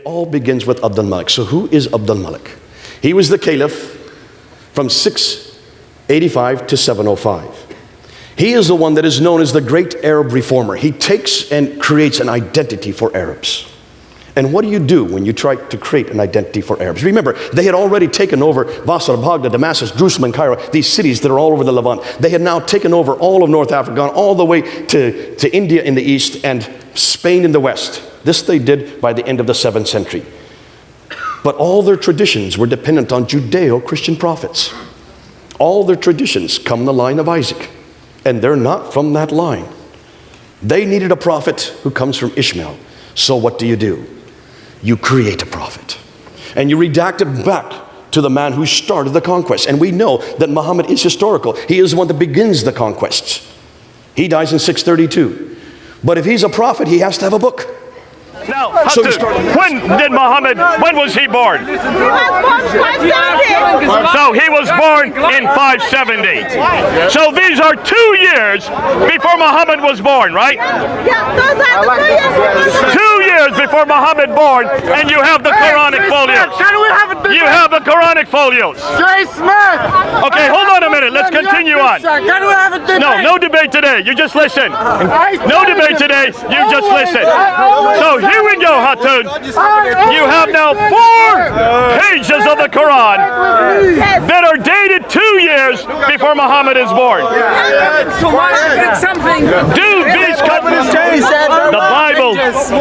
It all begins with Abdul Malik. So who is Abdul Malik? He was the caliph from 685 to 705. He is the one that is known as the great Arab reformer. He takes and creates an identity for Arabs. And what do you do when you try to create an identity for Arabs? Remember, they had already taken over Basra, Baghdad, Damascus, Jerusalem, and Cairo, these cities that are all over the Levant. They had now taken over all of North Africa, gone all the way to India in the east and Spain in the west. This they did by the end of the 7th century. But all their traditions were dependent on Judeo-Christian prophets. All their traditions come in the line of Isaac, and they're not from that line. They needed a prophet who comes from Ishmael. So what do? You create a prophet. And you redact it back to the man who started the conquest. And we know that Muhammad is historical. He is the one that begins the conquests. He dies in 632. But if he's a prophet, he has to have a book. Now, Hatun, when was he born? He was born 570. So he was born in 570. So these are 2 years before Muhammad was born, right? Yeah, those are the 2 years before. 2 years before Muhammad born, and you have the Quranic folios. You have the Quranic folios. Jay Smith! Okay, hold on a minute. Let's continue on. Can we have a debate? No debate today. You just listen. No debate today. You just listen. So here we go, Hatun. You have now 4 pages of the Quran that are dated 2 years before Muhammad is born. Do these The Bible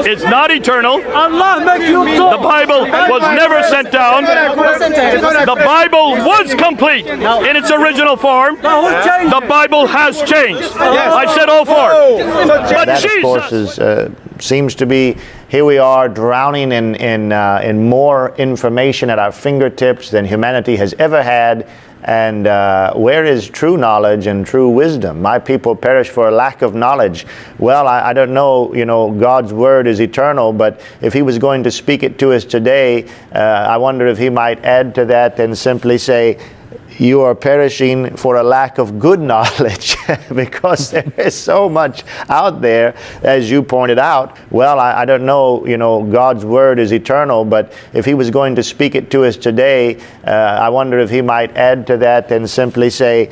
is not eternal. The Bible was never sent down. The Bible was complete in its original form. The Bible has changed. I said all 4. But that, of course, seems to be, here we are drowning in more information at our fingertips than humanity has ever had. And where is true knowledge and true wisdom? My people perish for a lack of knowledge. Well, I don't know, God's word is eternal, but if he was going to speak it to us today, I wonder if he might add to that and simply say, you are perishing for a lack of good knowledge, because there is so much out there, as you pointed out. Well, I don't know, God's word is eternal, but if he was going to speak it to us today, I wonder if he might add to that and simply say,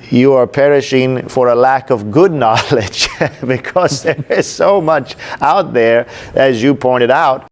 you are perishing for a lack of good knowledge, because there is so much out there, as you pointed out.